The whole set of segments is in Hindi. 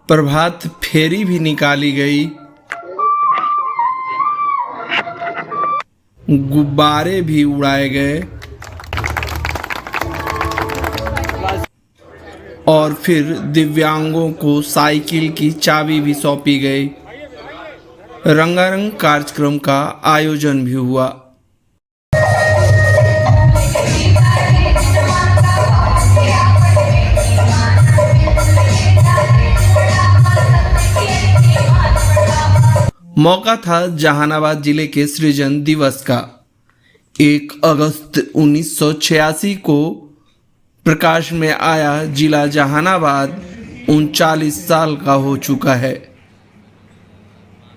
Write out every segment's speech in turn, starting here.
प्रभात फेरी भी निकाली गई। गुब्बारे भी उड़ाए गए और फिर दिव्यांगों को साइकिल की चाबी भी सौंपी गई। रंगारंग कार्यक्रम का आयोजन भी हुआ। मौका था जहानाबाद जिले के सृजन दिवस का। 1 अगस्त 1986 को प्रकाश में आया जिला जहानाबाद 39 साल का हो चुका है।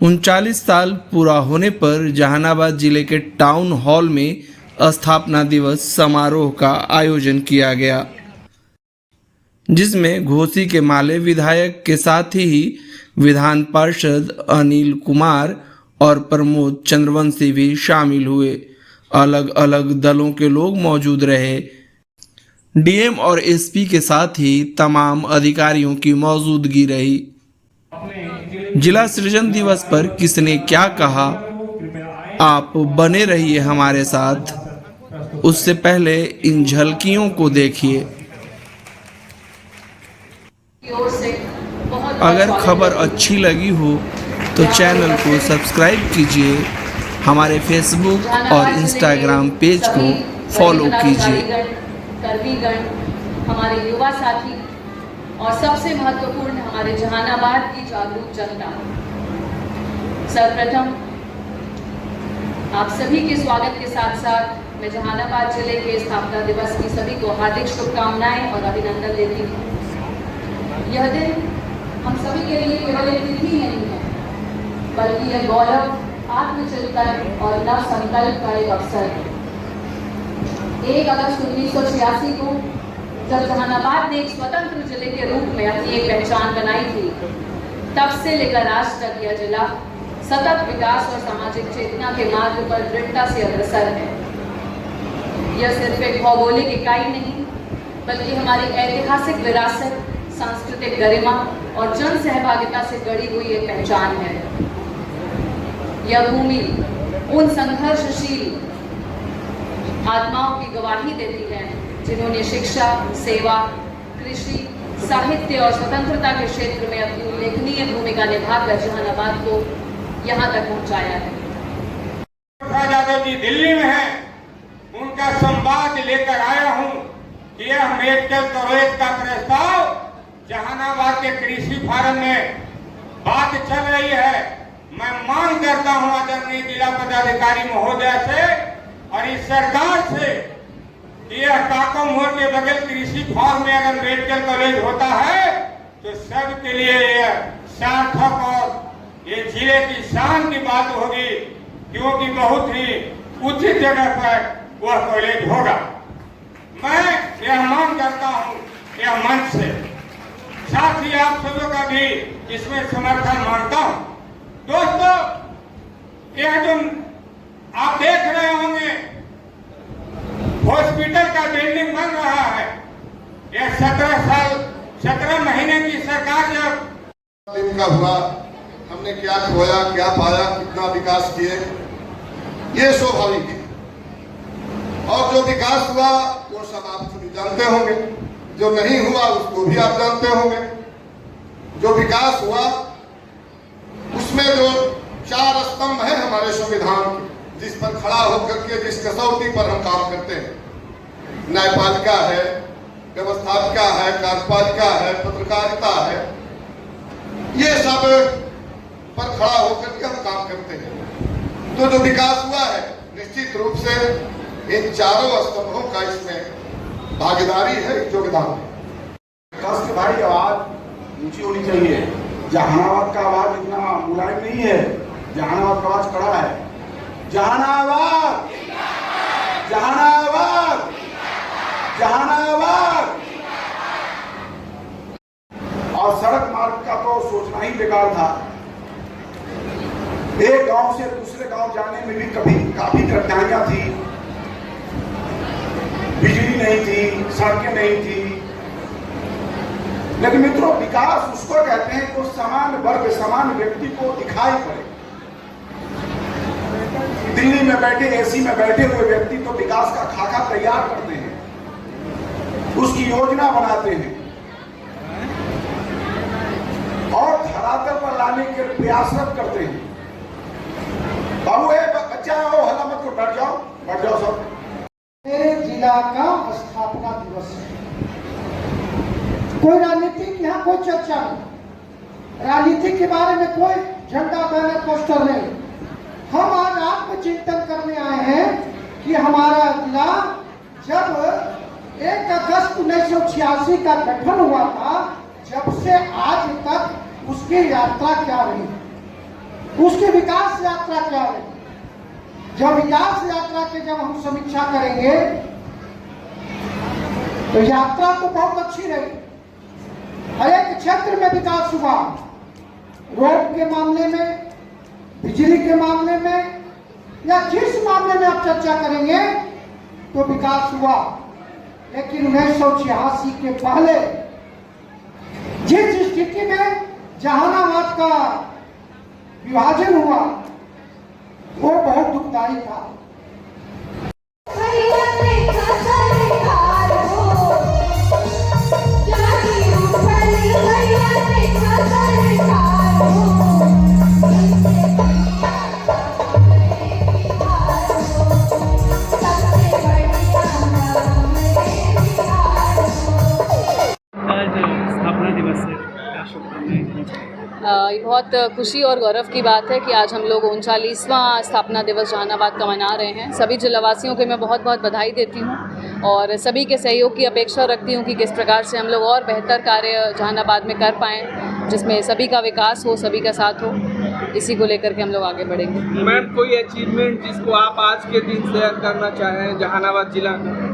39 साल पूरा होने पर जहानाबाद जिले के टाउन हॉल में स्थापना दिवस समारोह का आयोजन किया गया, जिसमें घोसी के माले विधायक के साथ ही विधान पार्षद अनिल कुमार और प्रमोद चंद्रवंशी भी शामिल हुए। अलग अलग दलों के लोग मौजूद रहे। डीएम और एसपी के साथ ही तमाम अधिकारियों की मौजूदगी रही। जिला सृजन दिवस पर किसने क्या कहा, आप बने रहिए हमारे साथ। उससे पहले इन झलकियों को देखिए। अगर खबर अच्छी लगी हो तो चैनल को सब्सक्राइब कीजिए, हमारे फेसबुक और इंस्टाग्राम पेज को फॉलो कीजिए। हमारे युवा साथी और सबसे महत्वपूर्ण हमारे जहानाबाद की जागरूक जनता, सर्वप्रथम आप सभी के स्वागत के साथ साथ मैं जहानाबाद जिले के स्थापना दिवस की सभी को हार्दिक शुभकामनाएं और अभिनंदन देती हूँ। यह दिन हम सभी के लिए केवल एक तिथि नहीं है, बल्कि यह गौरव, आत्मचिंतन और नव संकल्प का एक अवसर है। 1 अगस्त 1986 को जब जहानाबाद ने एक स्वतंत्र जिले के रूप में अपनी एक पहचान बनाई थी, तब से लेकर आज तक यह जिला सतत विकास और सामाजिक चेतना के मार्ग पर दृढ़ता से अग्रसर है। यह सिर्फ एक भौगोलिक इकाई नहीं, बल्कि हमारी ऐतिहासिक विरासत, सांस्कृतिक गरिमा और जन सहभागिता से गढ़ी हुई एक पहचान है। यह भूमि उन संघर्षशील आत्माओं की गवाही देती है जिन्होंने शिक्षा, सेवा, कृषि, साहित्य और स्वतंत्रता के क्षेत्र में अपनी उल्लेखनीय भूमिका निभाकर जहानाबाद को यहाँ तक पहुँचाया है। यादव जी दिल्ली में हैं, उनका संवाद लेकर आया हूँ कि यह मेडिकल कॉलेज का प्रस्ताव जहानाबाद के कृषि फार्म में बात चल रही है। मैं मांग करता हूं आदरणीय जिला पदाधिकारी महोदय से और इस सरकार से कि यह काको मोड़ के बगल कृषि फार्म में अगर मेडिकल कॉलेज होता है तो सबके लिए यह सार्थक और ये जिले की शान की बात होगी, क्योंकि बहुत ही उचित जगह पर वह कॉलेज होगा। मैं यह मांग करता हूं यह मंच से, साथ ही आप सबों का भी इसमें समर्थन मांगता हूं। दोस्तों, यह जो आप देख रहे होंगे हॉस्पिटल का बिल्डिंग बन रहा है, यह 17 महीने की सरकार जब दिन का हुआ, हमने क्या खोया, क्या पाया, कितना विकास किए, ये स्वाभाविक है। और जो विकास हुआ वो सब आप सभी जानते होंगे, जो नहीं हुआ उसको भी आप जानते होंगे। जो विकास हुआ उसमें जो 4 स्तंभ है हमारे संविधान के, जिस पर खड़ा होकर के, जिस कसौटी पर हम काम करते हैं, न्यायपालिका है, व्यवस्थापिका है, कार्यपालिका है, पत्रकारिता है, ये सब पर खड़ा होकर के हम काम करते हैं। तो जो विकास हुआ है निश्चित रूप से इन 4 स्तंभों का इसमें भागीदारी है, योगदान है। खास भाई आवाज ऊंची होनी चाहिए। जहानाबाद का आवाज इतना मुलायम नहीं है, जहानाबाद का आवाज कड़ा है। जहानाबाद, जहानाबाद, जहानाबाद। और सड़क मार्ग का तो सोचना ही बेकार था। एक गांव से दूसरे गांव जाने में भी कभी काफी कठिनाइयां थी। बिजली नहीं थी, सड़कें नहीं थी। लेकिन मित्रों, विकास उसको कहते हैं जो सामान्य व्यक्ति को दिखाई पड़े। दिल्ली में बैठे एसी में बैठे हुए व्यक्ति तो विकास का खाका तैयार करते हैं, उसकी योजना बनाते हैं और धरातल पर लाने के प्रयासरत करते हैं। बाबू बच्चा हो, हल्ला मत करो, बैठ जाओ सब। मेरे जिला का स्थापना दिवस है। कोई राजनीति यहाँ कोई चर्चा नहीं, राजनीति के बारे में कोई झंडा बैनर पोस्टर नहीं। हम आज आत्मचिंतन करने आए हैं कि हमारा जिला जब 1 अगस्त 1986 का गठन हुआ था, जब से आज तक उसकी यात्रा क्या रही, उसकी विकास यात्रा क्या रही। जब विकास यात्रा के जब हम समीक्षा करेंगे तो यात्रा तो बहुत अच्छी रही। हर एक क्षेत्र में विकास हुआ, रोड के मामले में, बिजली के मामले में, या जिस मामले में आप चर्चा करेंगे तो विकास हुआ। लेकिन 1986 के पहले जिस स्थिति में जहानाबाद का विभाजन हुआ वो बहुत दुखदायी था। स्थापना दिवस है, क्या शुभकामनाएं? ये बहुत खुशी और गौरव की बात है कि आज हम लोग 39वां स्थापना दिवस जहानाबाद का मना रहे हैं। सभी जिलावासियों को मैं बहुत बहुत बधाई देती हूँ और सभी के सहयोग की अपेक्षा रखती हूँ कि किस प्रकार से हम लोग और बेहतर कार्य जहानाबाद में कर पाएँ, जिसमें सभी का विकास हो, सभी का साथ हो। इसी को लेकर के हम लोग आगे बढ़ेंगे। मैम, कोई अचीवमेंट जिसको आप आज के दिन शेयर करना चाहें जहानाबाद जिला का?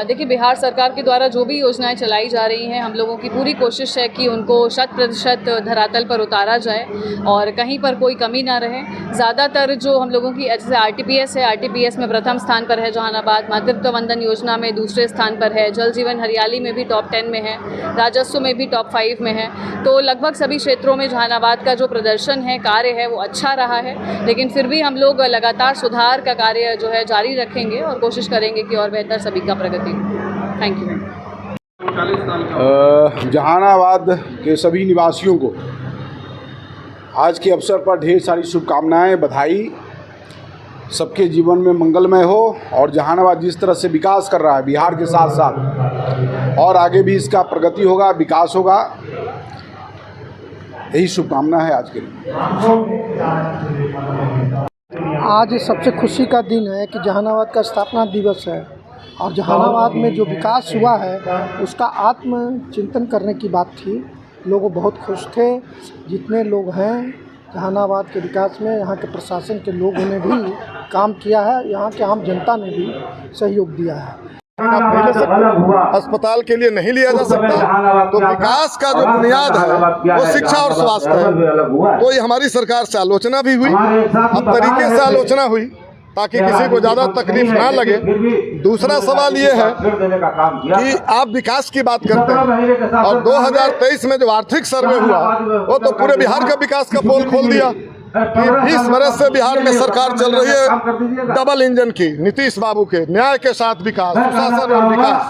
देखिए, बिहार सरकार के द्वारा जो भी योजनाएं चलाई जा रही हैं, हम लोगों की पूरी कोशिश है कि उनको 100% धरातल पर उतारा जाए और कहीं पर कोई कमी ना रहे। ज़्यादातर जो हम लोगों की जैसे RTPS है, RTPS में प्रथम स्थान पर है जहानाबाद, मातृत्व वंदन योजना में दूसरे स्थान पर है, जल जीवन हरियाली में भी टॉप 10 में है, राजस्व में भी टॉप 5 में है। तो लगभग सभी क्षेत्रों में जहानाबाद का जो प्रदर्शन है, कार्य है, वो अच्छा रहा है। लेकिन फिर भी हम लोग लगातार सुधार का कार्य जो है जारी रखेंगे और कोशिश करेंगे कि और बेहतर सभी का थैंक यू। जहानाबाद के सभी निवासियों को आज के अवसर पर ढेर सारी शुभकामनाएं, बधाई। सबके जीवन में मंगलमय हो और जहानाबाद जिस तरह से विकास कर रहा है बिहार के साथ साथ, और आगे भी इसका प्रगति होगा, विकास होगा, यही शुभकामना है आज के लिए। आज सबसे खुशी का दिन है कि जहानाबाद का स्थापना दिवस है और जहानाबाद में जो विकास हुआ है उसका आत्मचिंतन करने की बात थी। लोग बहुत खुश थे, जितने लोग हैं जहानाबाद के विकास में यहाँ के प्रशासन के लोगों ने भी काम किया है, यहाँ के आम जनता ने भी सहयोग दिया है। पहले से अस्पताल के लिए नहीं लिया जा सकता, तो विकास का जो बुनियाद है वो शिक्षा और स्वास्थ्य है। तो ये हमारी सरकार से आलोचना भी हुई, अब तरीके से आलोचना हुई ताकि किसी को ज़्यादा तकलीफ ना लगे। दूसरा सवाल ये है कि आप विकास की बात करते हैं और 2023 में जो आर्थिक सर्वे हुआ वो तो पूरे बिहार का विकास का पोल खोल दिया कि 20 बरस से बिहार में सरकार चल रही है डबल इंजन की, नीतीश बाबू के न्याय के साथ विकास, सुशासन और विकास।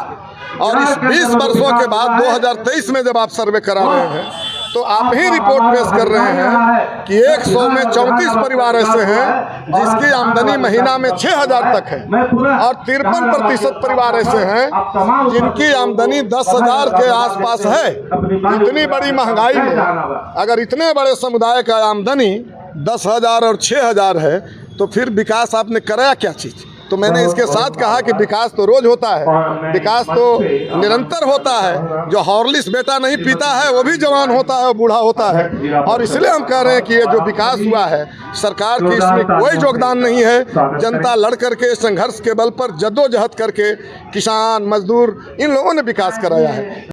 और इस 20 वर्षों के बाद 2023 में जब आप सर्वे करा रहे हैं तो आप ही रिपोर्ट पेश कर रहे हैं कि 100 में 34 परिवार ऐसे हैं जिसकी आमदनी महीना में 6,000 तक है और 53% परिवार ऐसे हैं जिनकी आमदनी 10,000 के आसपास है। इतनी बड़ी महंगाई में अगर इतने बड़े समुदाय का आमदनी 10,000 और 6,000 है तो फिर विकास आपने कराया क्या चीज़? तो मैंने इसके साथ कहा कि विकास तो रोज होता है, विकास तो निरंतर होता है। जो हॉर्लिक्स बेटा नहीं पीता है वो भी जवान होता है और बूढ़ा होता है। और इसलिए हम कह रहे हैं कि ये जो विकास हुआ है सरकार की इसमें कोई योगदान नहीं है। जनता लड़ करके, संघर्ष के बल पर, जद्दोजहद करके किसान, मजदूर, इन लोगों ने विकास कराया है।